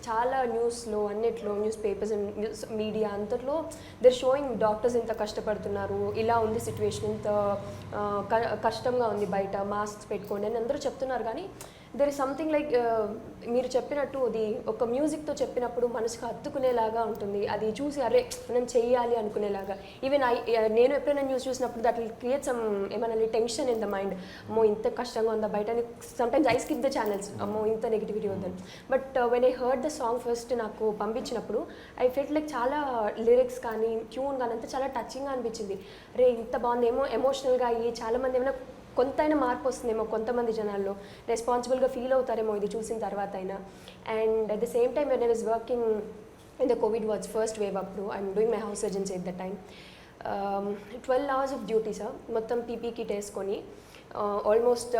చాలా న్యూస్లో అన్నిట్లో news papers and news media అంతట్లో దర్ షోయింగ్ డాక్టర్స్ ఇంత కష్టపడుతున్నారు, ఇలా ఉంది సిచ్యువేషన్, ఇంత కష్టంగా ఉంది బయట, మాస్క్స్ పెట్టుకోండి అని అందరూ చెప్తున్నారు. కానీ దెర్ ఇస్ సంథింగ్ లైక్ మీరు చెప్పినట్టు అది ఒక మ్యూజిక్తో చెప్పినప్పుడు మనసుకు హత్తుకునేలాగా ఉంటుంది. అది చూసి అరే మనం చెయ్యాలి అనుకునేలాగా. ఈవెన్ నేను ఎప్పుడైనా న్యూస్ చూసినప్పుడు దట్ విల్ క్రియేట్ సమ్ ఏమైనా టెన్షన్ ఇన్ ద మైండ్, అమ్మో ఇంత కష్టంగా ఉందా బయట అని. Sometimes I skip the channels, అమ్మో ఇంత నెగిటివిటీ ఉందని. But when I heard the song first నాకు పంపించినప్పుడు ఐ ఫెల్ట్ లైక్ చాలా లిరిక్స్ కానీ ట్యూన్ కానీ అంతా చాలా టచింగ్గా అనిపించింది. రే ఇంత బాగుంది, ఏమో ఎమోషనల్గా అయ్యి చాలామంది ఏమైనా కొంతైనా మార్పు వస్తుందేమో, కొంతమంది జనాల్లో రెస్పాన్సిబుల్గా ఫీల్ అవుతారేమో ఇది చూసిన తర్వాత అయినా. And at the same time when I was working in the covid was first wave అప్పుడు I'm doing my house surgeoncy at the time. 12 hours of duty sir, మొత్తం పీపీ కిట్ వేసుకొని ఆల్మోస్ట్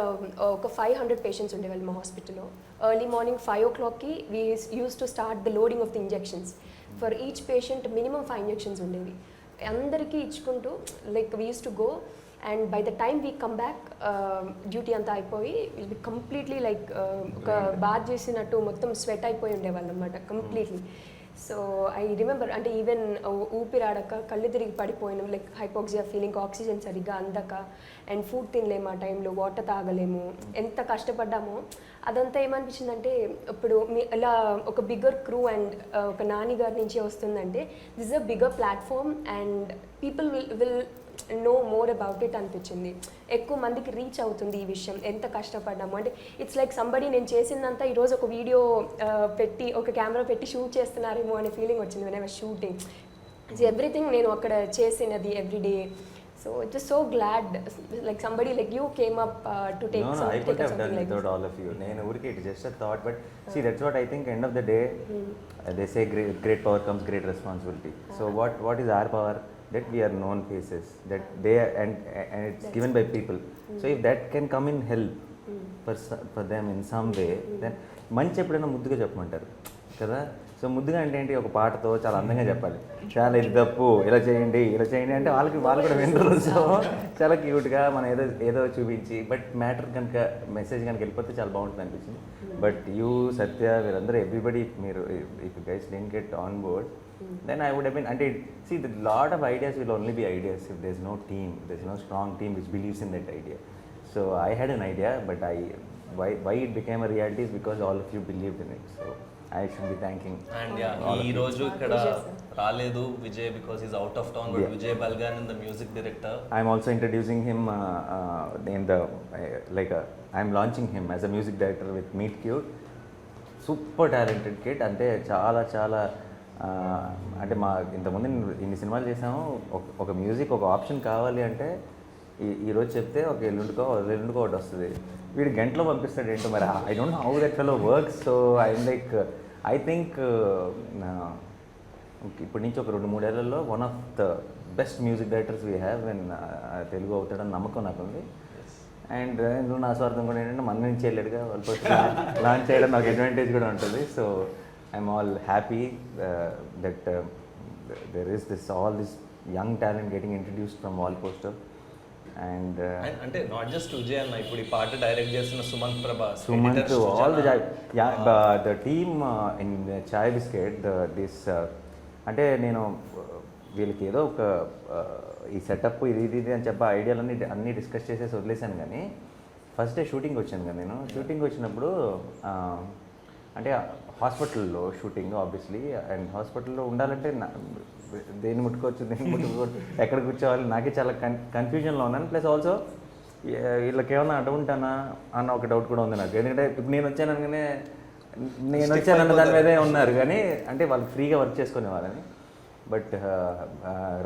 ఒక 500 పేషెంట్స్ ఉండేవాళ్ళు మా హాస్పిటల్లో. ఎర్లీ మార్నింగ్ 5 o'clockకి we use to start the loading of the injections. For each patient minimum 5 injections ఉండేవి. అందరికీ ఇచ్చుకుంటూ like we use to go. And by the time we come back duty అంతా అయిపోయి విల్ బి కంప్లీట్లీ లైక్ ఒక బాత్ చేసినట్టు మొత్తం స్వెట్ అయిపోయి ఉండేవాళ్ళు అనమాట కంప్లీట్లీ. సో ఐ రిమెంబర్ అంటే ఈవెన్ ఊపిరాడక కళ్ళు తిరిగి పడిపోయినాం, లైక్ హైపోక్సియా ఫీలింగ్, ఆక్సిజన్ సరిగ్గా అందక, అండ్ ఫుడ్ తినలేము ఆ టైంలో, వాటర్ తాగలేము, ఎంత కష్టపడ్డామో అదంతా ఏమనిపించిందంటే ఇప్పుడు ఇలా ఒక బిగ్గర్ క్రూ అండ్ ఒక నాని గారి నుంచి వస్తుందంటే this is a bigger platform and people will know more about it అనిపించింది. ఎక్కువ మందికి రీచ్ అవుతుంది ఈ విషయం, ఎంత కష్టపడ్డాము అంటే ఇట్స్ లైక్ సంబడి నేను చేసిందంతా ఈరోజు ఒక వీడియో పెట్టి ఒక కెమెరా పెట్టి షూట్ చేస్తున్నారేమో అనే ఫీలింగ్ వచ్చింది when I was shooting. Everything నేను అక్కడ చేసినది everyday. So just so glad, like somebody like you came up to take No, I could have done without all of you. నేను ఊరికే it just a thought, but see that's what I think. End of the day, they say great power comes great responsibility. So what is our power? That we are known faces. That they are, and it's given by people. So if that can come in help for them in some way, then మంచి ఎప్పుడైనా ముద్దుగా చెప్పమంటారు కదా. సో ముద్దుగా అంటే ఏంటి, ఒక పాటతో చాలా అందంగా చెప్పాలి, చాలా ఇది తప్పు ఇలా చేయండి అంటే వాళ్ళు కూడా వినరు. సో చాలా క్యూట్గా మనం ఏదో చూపించి, బట్ మ్యాటర్ కనుక మెసేజ్ కనుక వెళ్ళిపోతే చాలా బాగుంటుంది అనిపించింది. బట్ యూ సత్య వీరందరూ ఎవ్రీబడి మీరు if guys didn't get on board then I would have been అంటే see the lot of ideas will only be ideas if there is no team, there is no strong team which believes in that idea. So I had an idea but why it became a reality is because all of you believed in it. So I should be thanking. And yeah, ఈ రోజు ఇక్కడ రాలేదు Vijay because he's out of town, but Vijay Balgan is the music director. I'm also introducing him in the I'm launching him as a music director with Meet Cute. Super talented kid. అంటే చాలా అంటే మా ఇంతకుముందు ఇన్ని సినిమాలు చేసాము, ఒక మ్యూజిక్ ఒక ఆప్షన్ కావాలి అంటే ఈరోజు చెప్తే ఒక ఎల్లుండికో ఒకటి వస్తుంది. వీడు గంటలో పంపిస్తాడు ఏంటో మరి. I don't know how that fellow works. So I'm like I think ఇప్పటి నుంచి ఒక 2-3 ఏళ్లలో one of the best music directors we have in Telugu అవుతాడని నమ్మకం నాకు ఉంది. అండ్ నువ్వు నా స్వార్థం కూడా ఏంటంటే మన నుంచి వెళ్ళాడుగా వాళ్ళు లాంచ్ చేయడం నాకు అడ్వాంటేజ్ కూడా ఉంటుంది. So I'm all happy that there is all this young talent getting introduced from wall poster. And అంటే నాట్ జస్ట్ విజయ్ అన్న, ఇప్పుడు ఈ పాట డైరెక్ట్ చేసిన Sumanth Prabhas, all the team in chai biscuit this అంటే నేను వీళ్ళకి ఏదో ఒక ఈ సెటప్ ఇది అని చెప్పి ఐడియాలన్నీ అన్నీ డిస్కస్ చేసేసి వదిలేసాను. కానీ ఫస్ట్ డే షూటింగ్ వచ్చాను కదా నేను. షూటింగ్ వచ్చినప్పుడు అంటే హాస్పిటల్లో షూటింగ్ ఆబ్వియస్లీ, అండ్ హాస్పిటల్లో ఉండాలంటే దేన్ని ముట్టుకోవచ్చు ఎక్కడ కూర్చోవాలి నాకే చాలా కన్ఫ్యూజన్లో ఉన్నాను. ప్లస్ ఆల్సో వీళ్ళకి ఏమన్నా అడుగుంటానా అన్న ఒక డౌట్ కూడా ఉంది నాకు. ఎందుకంటే ఇప్పుడు నేను వచ్చానన్న దాని మీదే ఉన్నారు కానీ అంటే వాళ్ళు ఫ్రీగా వర్క్ చేసుకునే వాళ్ళని. బట్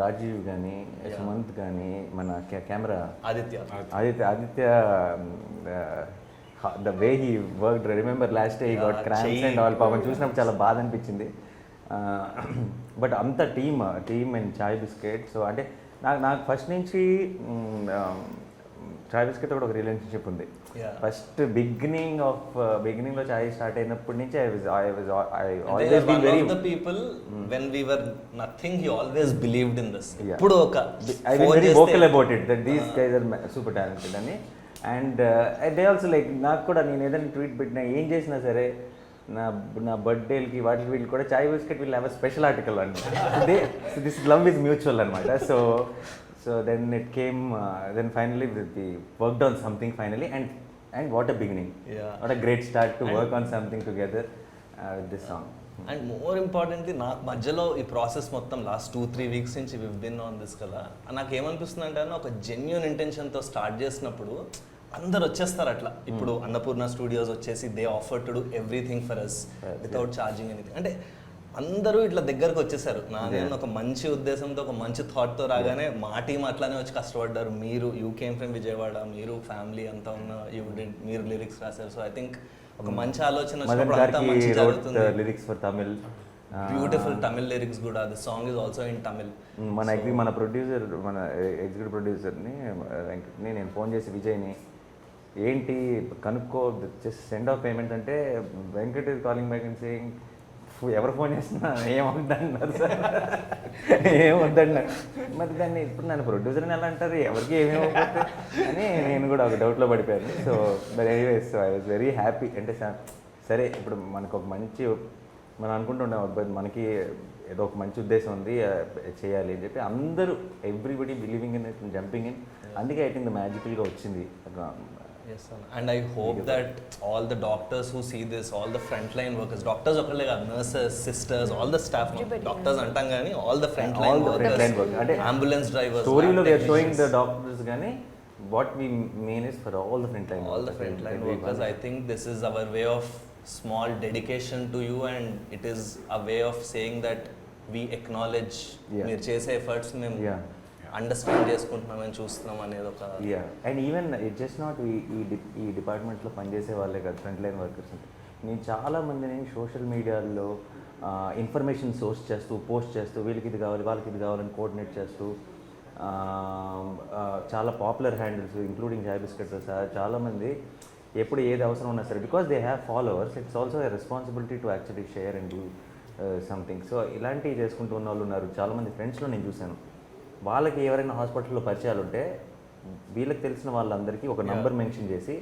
రాజీవ్ కానీ సుమంత్ కానీ మన camera Aditya the way he worked, remember last day he got cramps and all. పాపం చూసినప్పుడు చాలా బాధ అనిపించింది. బట్ అంత team and chai biscuit. So అంటే నాకు ఫస్ట్ నుంచి చాయ్ బిస్కెట్ కూడా ఒక రిలేషన్షిప్ ఉంది. ఫస్ట్ బిగినింగ్లో చాయ్ స్టార్ట్ అయినప్పటి నుంచి I always been very the people when we were nothing, he always believed in this. ఇప్పుడు ఒక I was very vocal about it that these guys are super talented అని. అండ్ దే ఆల్సో లైక్ నాకు కూడా నేను ఏదైనా ట్వీట్ పెట్టినా ఏం చేసినా సరే నా బర్త్డేలకి వాటికి వీళ్ళు కూడా చాయ్ బిస్కెట్ వీళ్ళు హ్యావ్ స్పెషల్ ఆర్టికల్ అనమాట. దిస్ లవ్ ఈజ్ మ్యూచువల్ అనమాట. So then it came then finally we worked on something finally and what a beginning, what a great start to work on something together with this song. And more importantly నాకు మధ్యలో ఈ ప్రాసెస్ మొత్తం లాస్ట్ 2-3 వీక్స్ నుంచి వివ్ బిన్ ఆన్ దిస్ కదా, నాకు ఏమనిపిస్తుంది అంటే ఒక జెన్యూన్ ఇంటెన్షన్తో స్టార్ట్ చేసినప్పుడు అందరు వచ్చేస్తారు అట్లా. ఇప్పుడు అన్నపూర్ణ స్టూడియోస్ వచ్చేసి they offer to do everything for us without charging anything. అంటే అందరూ ఇట్లా దగ్గరకు వచ్చేసారు. నేను ఒక మంచి ఉద్దేశంతో ఒక మంచి థాట్తో రాగానే మా టీం అట్లానే వచ్చి కష్టపడ్డారు. మీరు యూ కేమ్ ఫ్రమ్ విజయవాడ, మీరు ఫ్యామిలీ అంతా ఉన్న మీరు లిరిక్స్ రాశారు. సో ఐ థింక్ ఒక మంచి ఆలోచన lyrics for Tamil, beautiful Tamil lyrics కూడా. The song is also in Tamil. మన ప్రొడ్యూసర్ మన ఎగ్జిక్యూటివ్ ప్రొడ్యూసర్ని వెంకట్ని నేను ఫోన్ చేసి విజయ్ని ఏంటి కనుక్కో జస్ట్ సెండ్ ఆఫ్ పేమెంట్ అంటే Venkat is calling back and saying ఎవరు ఫోన్ చేస్తున్నా ఏమవుద్దన్నారు సార్ ఏమవుద్దన్నారు. మరి దాన్ని ఇప్పుడు నన్ను ప్రొడ్యూసర్ని ఎలా అంటారు, ఎవరికి ఏమేమవుతుంది అని నేను కూడా ఒక డౌట్లో పడిపోయాను. So but anyways so I was very happy. అంటే సరే ఇప్పుడు మనకు ఒక మంచి మనం అనుకుంటుంటాం అబ్బాయి మనకి ఏదో ఒక మంచి ఉద్దేశం ఉంది చేయాలి అని చెప్పి అందరూ everybody believing in it jumping in, అందుకే ఐ థింక్ మ్యాజికల్గా వచ్చింది. Yes, Anna. And I hope that all the doctors who see this, all the frontline workers, doctors ఒకళ్ళే కాదు, nurses, sisters, all the staff, doctors అంటాం కానీ all the frontline workers, అంటే ambulance drivers, స్టోరీలో lab we are showing the technicians, doctors కానీ what we mean is for all the front line all the frontline workers. I think this is our way of small dedication to you, and it is a way of saying that we acknowledge మీరు చేసే ఎఫర్ట్స్ మేము అండర్స్టాండ్ చేసుకుంటున్నామని చూస్తున్నాం అనేది ఒక and even it just not ఈ డిపార్ట్మెంట్లో పనిచేసే వాళ్ళే కాదు ఫ్రంట్ లైన్ వర్కర్స్. నేను చాలామందిని సోషల్ మీడియాలో ఇన్ఫర్మేషన్ సోర్స్ చేస్తూ పోస్ట్ చేస్తూ వీళ్ళకి ఇది కావాలి వాళ్ళకి ఇది కావాలని కోఆర్డినేట్ చేస్తూ చాలా పాపులర్ హ్యాండిల్స్ ఇంక్లూడింగ్ చాయ్ బిస్కెట్తో సహా చాలామంది ఎప్పుడు ఏది అవసరం ఉన్నా సరే because they have followers it's also a responsibility to actually share and do something. So ఇలాంటివి చేసుకుంటూ ఉన్న వాళ్ళు ఉన్నారు చాలామంది ఫ్రెండ్స్లో నేను చూశాను. వాళ్ళకి ఎవరైనా హాస్పిటల్లో పరిచయాలు ఉంటే వీళ్ళకి తెలిసిన వాళ్ళందరికీ ఒక నంబర్ మెన్షన్ చేసి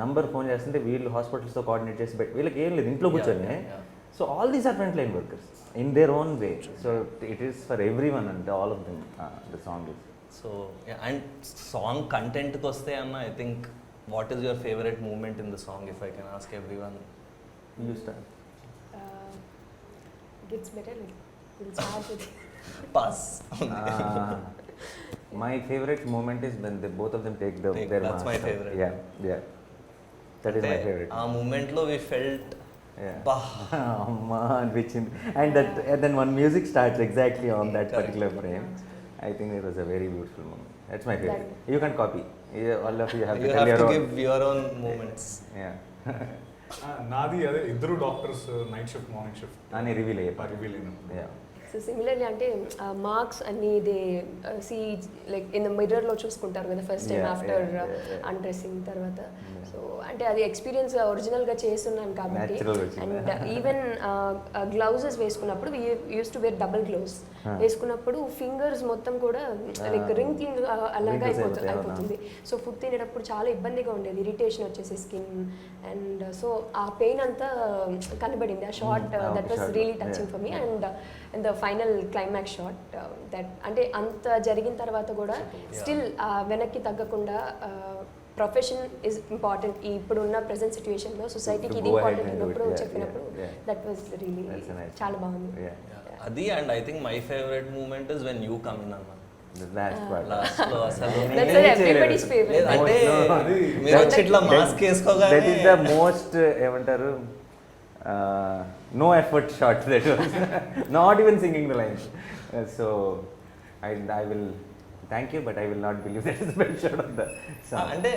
నంబర్ ఫోన్ చేస్తుంటే వీళ్ళు హాస్పిటల్స్తో కోఆర్డినేట్ చేసి పెట్టి వీళ్ళకి ఏం లేదు ఇంట్లో కూర్చొని. So all these are front line workers in their own way. So it is for every one అంటే all of them the song is. So and song కంటెంట్కి వస్తే అన్న I think what is your favourite moment in the song if I can ask every one? You start. Gets better. We'll start with Pass. My favorite moment is when both of them take their That's my mask. favorite. Yeah. That is my favorite. ఆ మూమెంట్లో వి ఫెల్ట్ అమ్మా అనిపించింది. And then one music starts exactly on that particular frame. I think it was a very beautiful moment. That's my favorite. You can copy. All of you have to tell your own. give your own moments. Yeah. నాది అదే ఇద్దరు doctors night shift morning shift అని రివీల్ రివీల్ అయినప్పుడు Yeah. సో సిమిలర్లీ అంటే మార్క్స్ అన్ని they see like in the మిర్రర్లో చూసుకుంటారు కదా ఫస్ట్ టైం ఆఫ్టర్ అన్డ్రెస్సింగ్ తర్వాత. సో అంటే అది ఎక్స్పీరియన్స్ ఒరిజినల్గా చేస్తున్నాను కాబట్టి. అండ్ ఈవెన్ గ్లౌజెస్ వేసుకున్నప్పుడు use to wear double gloves వేసుకున్నప్పుడు ఫింగర్స్ మొత్తం కూడా లైక్ రింకింగ్ అలాగా అయిపోతుంది. సో ఫుడ్ తినేటప్పుడు చాలా ఇబ్బందిగా ఉండేది, ఇరిటేషన్ వచ్చేసి స్కిన్. అండ్ సో ఆ పెయిన్ అంతా కనబడింది ఆ short. That was really touching for me. And the final climax shot that అంటే అంత జరిగిన తర్వాత కూడా స్టిల్ వెనక్కి తగ్గకుండా ప్రొఫెషన్ ఇస్ ఇంపార్టెంట్ ఇప్పుడున్న ప్రెసెంట్ సిచ్యువేషన్లో సొసైటీకి ఇది ఇంపార్టెంట్ ఉన్నప్పుడు చెప్పినప్పుడు దట్ వాజ్ రియలీ చాలా బాగుంది అది. And I think my favourite moment is when you come in అన్న Last part. లాస్ట్లో అసలు దట్స్ ఎవ్రీబడీస్ ఫేవరెట్. అంటే మీరు వచ్చి ఇట్లా mask వేసుకోగానే That is the most ఏమంటారు no effort shot. That was not even singing the lines. So I will thank you, but I will not believe that is the best shot of the song. అంటే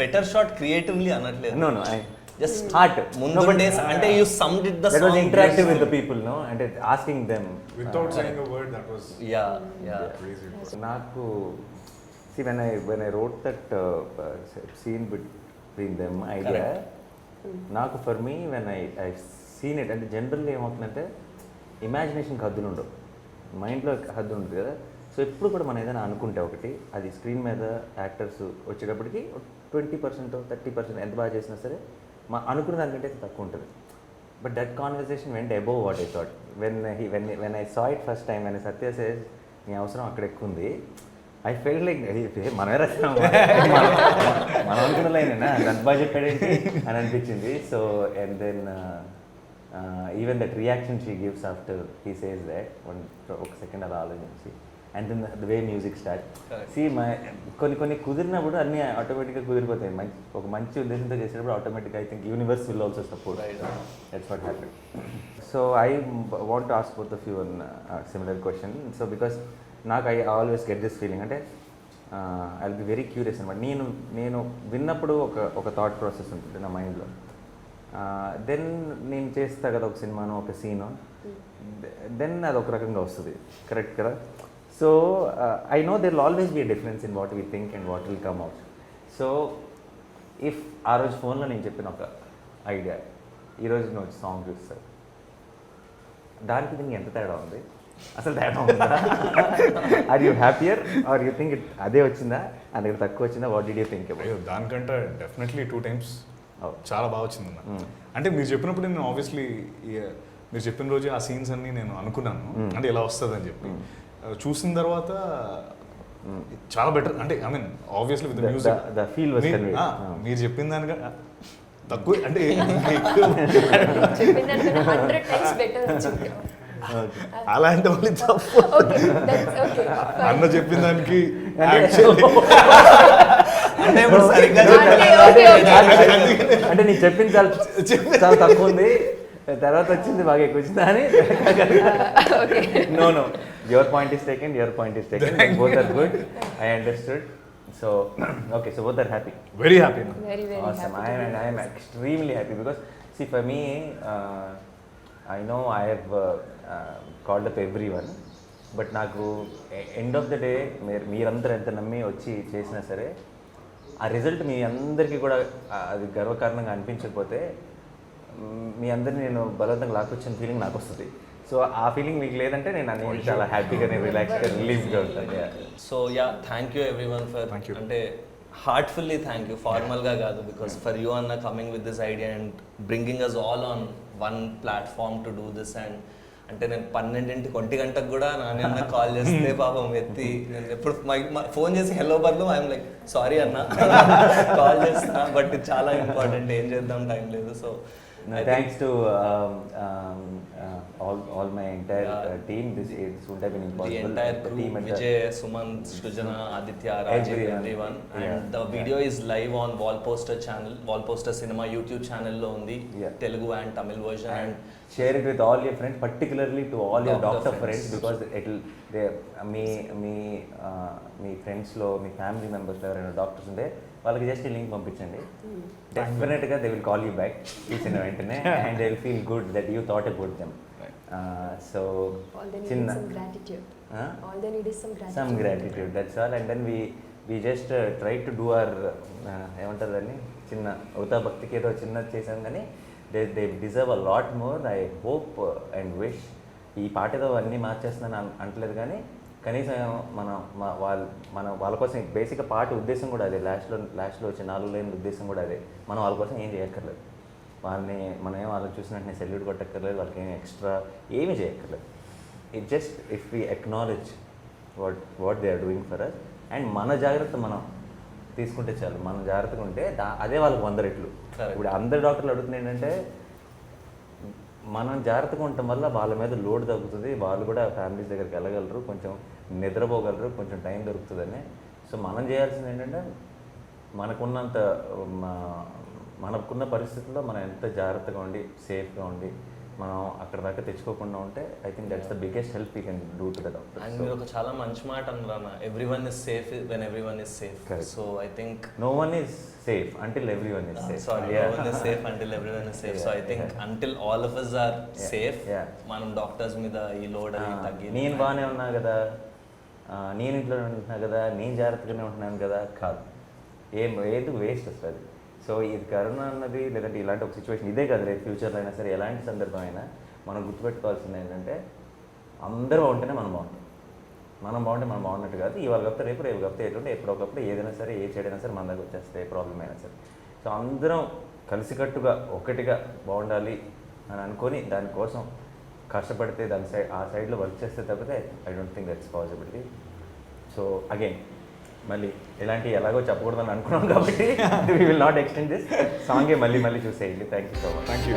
బెటర్ షాట్ క్రియేటివ్లీ అనట్లేదు. No, I just heart. ముందు డేస్ అంటే you summed it the That was song interactive with the people, no? And asking them. Without saying a word that was yeah crazy. నాకు see when I wrote that scene between them idea, నాకు for me when I seen it అంటే జనరల్లీ ఏమవుతుందంటే ఇమాజినేషన్కి హద్దులు ఉండవు, మైండ్లో హద్దు ఉంటుంది కదా. సో ఎప్పుడు కూడా మనం ఏదైనా అనుకుంటే ఒకటి అది స్క్రీన్ మీద యాక్టర్స్ వచ్చేటప్పటికి 20% 30% ఎంత బాగా చేసినా సరే మా అనుకున్న దానికంటే తక్కువ ఉంటుంది. But that conversation vent above what I thought when I saw it first time. అని సత్య సేస్ నీ అవసరం అక్కడ ఎక్కువ ఉంది. ఐ ఫెల్ట్ లైక్ మనమే రాసినాం మనం అనుకున్న లైనేనా అంత బాగా చెప్పాడేంటి అని అనిపించింది. So and then even that reaction she gives after he says that ఒక సెకండ్ అలా ఆలోచించి and then the way music start సి కొన్ని కుదిరినప్పుడు అన్నీ ఆటోమేటిక్గా కుదిరిపోతాయి. ఒక మంచి ఉద్దేశంతో చేసేటప్పుడు ఆటోమేటిక్గా I think universe will also support. That's what happened. So I want to ask both of you one similar question. So because నాకు I always get this feeling అంటే I will be very curious అనమాట. నేను విన్నప్పుడు ఒక థాట్ ప్రాసెస్ ఉంటుంది నా మైండ్లో. దెన్ నేను చేస్తా కదా ఒక సినిమాను ఒక సీను, దెన్ అది ఒక రకంగా వస్తుంది, కరెక్ట్ కదా. So I know there will always be a difference in what we think and what will come out. So if ఆ రోజు ఫోన్లో నేను చెప్పిన ఒక ఐడియా ఈరోజు నువ్వు సాంగ్ చూస్తావు, దానికి దీనికి ఎంత తేడా ఉంది, అసలు తేడా ఉందా? Are you happier are you think it అదే వచ్చిందా అని దగ్గర తక్కువ వచ్చిందా? What did you think about? దానికంటే డెఫినెట్లీ 2 times చాలా బాగా వచ్చిందన్న. అంటే మీరు చెప్పినప్పుడు నేను ఆబ్వియస్లీ మీరు చెప్పిన రోజు ఆ సీన్స్ అన్ని నేను అనుకున్నాను అంటే ఇలా వస్తుందని చెప్పి చూసిన తర్వాత చాలా బెటర్ అంటే I mean obviously with music the feel was conveyed. మీరు చెప్పిన దానిగా తక్కువ అంటే చెప్పిన దానికన్నా 100 times better వచ్చింది. అలాంటి వాళ్ళు తప్పు Okay, that's okay. అన్న చెప్పిన దానికి actually అంటే ఇప్పుడు సరిగ్గా అంటే నీకు చెప్పింది చాలా చాలా తక్కువ ఉంది, తర్వాత వచ్చింది బాగా ఎక్కువ వచ్చింది అని. No your point is taken, both are good, I understood. So okay, so both are happy. very happy now. Very, very Awesome. happy. I am extremely happy because see for me, I know I have called up everyone, but నాకు ఎండ్ ఆఫ్ ద డే మీరందరూ ఎంత నమ్మి వచ్చి చేసినా సరే ఆ రిజల్ట్ మీ అందరికీ కూడా అది గర్వకారణంగా అనిపించకపోతే మీ అందరినీ నేను బలవంతంగా లాక్కొచ్చిన ఫీలింగ్ నాకు వస్తుంది. సో ఆ ఫీలింగ్ మీకు లేదంటే నేను చాలా హ్యాపీగా నేను రిలాక్స్గా రిలీఫ్గా ఉంటాను. So yeah, thank you everyone for అంటే హార్ట్ఫుల్లీ థ్యాంక్ యూ, ఫార్మల్గా కాదు, బికాస్ ఫర్ యూ అన్న coming with this idea and bringing us all on one platform to do this. And అంటే నేను 12 గంటకు కూడా నాని అన్న కాల్ చేస్తే పాపం ఎత్తి నేను ఎప్పుడు ఫోన్ చేసి హెలో బదులు ఐఎమ్ లైక్ సారీ అన్న కాల్ చేస్తున్నా, బట్ ఇది చాలా ఇంపార్టెంట్, ఏం చేద్దాం టైం లేదు. So thanks to all my entire team. This wouldn't have been the impossible. entire The crew, team at Vijay, Sumant, Shrujana, Aditya, Rajiv, everyone. And Yeah. the video is live on Wallposter channel, Wallposter Cinema YouTube channel lo undi, Yeah. Telugu and Tamil version. and And share it with all your friends, particularly to all your Doctor doctor friends, friends. because మీ ఫ్రెండ్స్లో మీ ఫ్యామిలీ మెంబర్స్లో ఎవరైనా డాక్టర్స్ ఉంటే వాళ్ళకి జస్ట్ ఈ లింక్ పంపించండి. డెఫినెట్గా they will call you back చూసిన వెంటనే and they will feel good that you thought about them. So All they need చిన్న is some gratitude. All they need is some gratitude. Some gratitude, that's all. And then we just try to do our ఏమంటారు దాన్ని, చిన్న అవుతా భక్తికి ఏదో చిన్నది చేసాం, కానీ they deserve a lot more. I hope and wish ఈ పాట ఏదో అన్నీ మార్చేస్తున్నాను అంటలేదు, కానీ కనీసం వాళ్ళ కోసం బేసిక్గా పాట ఉద్దేశం కూడా అదే, లాస్ట్లో వచ్చే 4 లైన్ల ఉద్దేశం కూడా అదే. మనం వాళ్ళ కోసం ఏం చేయక్కర్లేదు, మనం ఏం వాళ్ళని చూసినట్టు సెల్యూట్ కొట్టక్కర్లేదు, వాళ్ళకి ఏం ఎక్స్ట్రా ఏమీ చేయక్కర్లేదు. It just if we acknowledge what they are doing for us and మన జాగ్రత్త మనం తీసుకుంటే చాలు. మనం జాగ్రత్తగా ఉంటే అదే వాళ్ళకి 100 రెట్లు. ఇప్పుడు అందరు డాక్టర్లు అడుగుతుంది ఏంటంటే మనం జాగ్రత్తగా ఉండటం వల్ల వాళ్ళ మీద లోడ్ తగ్గుతుంది, వాళ్ళు కూడా ఫ్యామిలీస్ దగ్గరికి వెళ్ళగలరు, కొంచెం నిద్రపోగలరు, కొంచెం టైం దొరుకుతుందని. సో మనం చేయాల్సింది ఏంటంటే మనకున్న పరిస్థితుల్లో మనం ఎంత జాగ్రత్తగా ఉండి సేఫ్గా ఉండి మనం అక్కడ దాకా తెచ్చుకోకుండా ఉంటే I think that's the biggest help you can do to the doctor. and మీరు ఒక చాలా మంచి మాట అన్నారన్న, everyone is safe when everyone is safe. So I think no one is safe until everyone is safe. sorry, no one is safe until everyone is safe. So I think until all of us are safe, మనం డాక్టర్స్ మీద ఈ లోడ్ అది తగ్గి నేను బాగానే ఉన్నా కదా, నేను ఇంట్లో ఉంటున్నా కదా, నేను జాగ్రత్తగానే ఉంటున్నాను కదా, కాదు, ఏది వేస్ట్ వస్తుంది. సో ఇది కరోనా అన్నది లేదంటే ఇలాంటి ఒక సిచ్యువేషన్ ఇదే కదా, రేపు ఫ్యూచర్లో అయినా సరే ఎలాంటి సందర్భం అయినా మనం గుర్తుపెట్టుకోవాల్సింది ఏంటంటే అందరూ బాగుంటేనే మనం బాగుంటాం. మనం బాగుంటే మనం బాగున్నట్టు కాదు, ఇవాళ గప్తే రేపు గప్తే ఎటువంటి ఎప్పుడొకప్పుడు ఏదైనా సరే ఏ చెడైనా సరే మన దగ్గర వచ్చేస్తే ఏ ప్రాబ్లం అయినా సరే. సో అందరం కలిసికట్టుగా ఒకటిగా బాగుండాలి అని అనుకొని దానికోసం కష్టపడితే ఆ సైడ్లో వర్క్ చేస్తే తప్పితే I don't think that's possibility. So again మళ్ళీ ఇలాంటి ఎలాగో చెప్పకూడదని అనుకున్నాం కాబట్టి we will not extend this సాంగే మళ్ళీ చూసేయండి. Thank you so much. Thank you.